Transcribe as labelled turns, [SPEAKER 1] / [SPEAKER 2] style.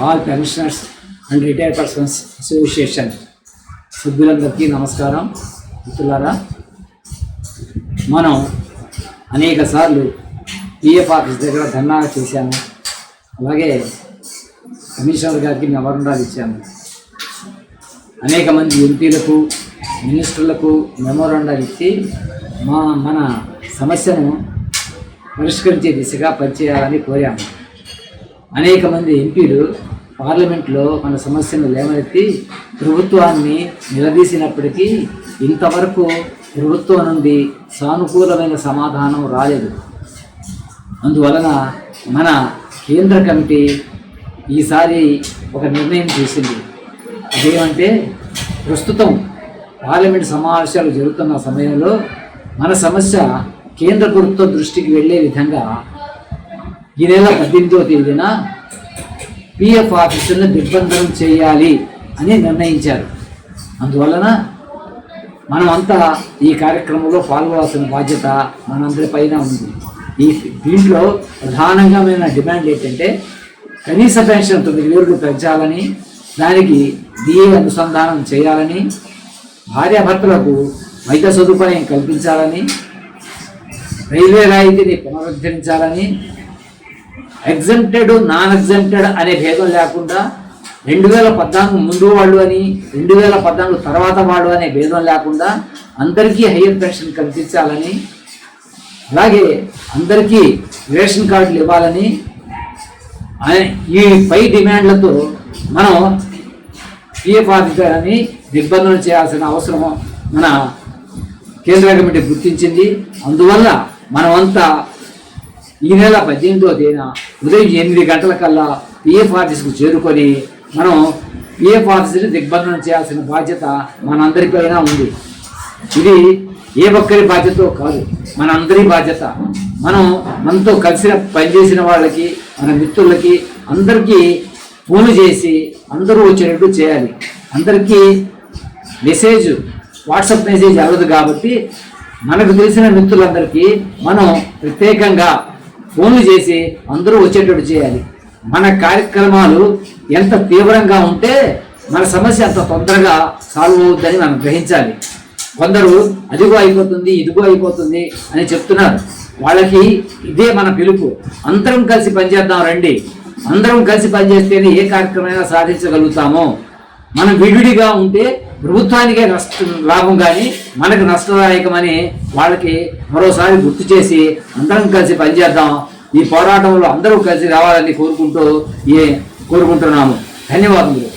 [SPEAKER 1] All pensioners and retired persons association సభ్యులందరికీ నమస్కారం. మిత్రులారా, మనం అనేక సార్లు పిఎఫ్ ఆఫీస్ దగ్గర ధర్నాలు చేశాము. అలాగే కమిషనర్ గారికి మెమోరాండాలు ఇచ్చాము. అనేక మంది ఎంపీలకు, మినిస్టర్లకు మెమోరాండాలు ఇచ్చి మన సమస్యను పరిష్కరించే దిశగా పనిచేయాలని కోరాము. అనేక మంది ఎంపీలు పార్లమెంట్లో మన సమస్యను లేవనెత్తి ప్రభుత్వాన్ని నిలదీసినప్పటికీ ఇంతవరకు ప్రభుత్వం నుండి సానుకూలమైన సమాధానం రాలేదు. అందువలన మన కేంద్ర కమిటీ ఈసారి ఒక నిర్ణయం చేసింది. అదేమంటే, ప్రస్తుతం పార్లమెంట్ సమావేశాలు జరుగుతున్న సమయంలో మన సమస్య కేంద్ర ప్రభుత్వం దృష్టికి వెళ్ళే విధంగా ఈ నెల 18వ తేదీన పిఎఫ్ ఆఫీసులను దిగ్బంధనం చేయాలి అని నిర్ణయించారు. అందువలన మనమంతా ఈ కార్యక్రమంలో పాల్గొవాల్సిన బాధ్యత మనందరిపైన ఉంది. దీంట్లో ప్రధానంగా డిమాండ్ ఏంటంటే, కనీస పెన్షన్ 9,000 పెంచాలని, దానికి డిఏ అనుసంధానం చేయాలని, భార్యాభర్తలకు వైద్య సదుపాయం కల్పించాలని, రైల్వే రాయితీని పునరుద్ధరించాలని, ఎగ్జెంప్టెడ్ నాన్ ఎగ్జెంప్టెడ్ అనే భేదం లేకుండా 2014 ముందు వాళ్ళు అని 2014 తర్వాత వాళ్ళు అనే భేదం లేకుండా అందరికీ హయ్యర్ పెన్షన్ కల్పించాలని, అలాగే అందరికీ రేషన్ కార్డులు ఇవ్వాలని, ఈ పై డిమాండ్లతో మనం పిఎఫ్ ఆఫీసర్ని దిగ్బంధనం చేయాల్సిన అవసరం మన కేంద్ర కమిటీ గుర్తించింది. అందువల్ల మనమంతా ఈ నెల 18వ తేదీన ఉదయం 8 గంటలకల్లా పిఎఫ్ ఆఫీస్కు చేరుకొని మనం పిఎఫ్ ఆఫీస్ని దిగ్బంధనం చేయాల్సిన బాధ్యత మనందరిపైన ఉంది. ఇది ఏ ఒక్కరి బాధ్యతో కాదు, మనందరి బాధ్యత. మనతో కలిసి పనిచేసిన వాళ్ళకి, మన మిత్రులకి అందరికీ ఫోన్ చేసి అందరూ వచ్చేటట్టు చేయాలి. అందరికీ వాట్సాప్ మెసేజ్ అవ్వదు కాబట్టి మనకు తెలిసిన మిత్రులందరికీ మనం ప్రత్యేకంగా ఫోన్లు చేసి అందరూ వచ్చేటట్టు చేయాలి. మన కార్యక్రమాలు ఎంత తీవ్రంగా ఉంటే మన సమస్య అంత తొందరగా సాల్వ్ అవుతుందని మనం గ్రహించాలి. కొందరు అదిగో అయిపోతుంది, ఇదిగో అయిపోతుంది అని చెప్తున్నారు. వాళ్ళకి ఇదే మన పిలుపు. అందరం కలిసి పనిచేద్దాం రండి. అందరం కలిసి పనిచేస్తేనే ఏ కార్యక్రమైనా సాధించగలుగుతామో. మనం విడివిడిగా ఉంటే ప్రభుత్వానికే లాభం కానీ మనకు నష్టదాయకమని వాళ్ళకి మరోసారి గుర్తు చేసి అందరం కలిసి పనిచేద్దాం. ఈ పోరాటంలో అందరూ కలిసి రావాలని కోరుకుంటున్నాము. ధన్యవాదములు.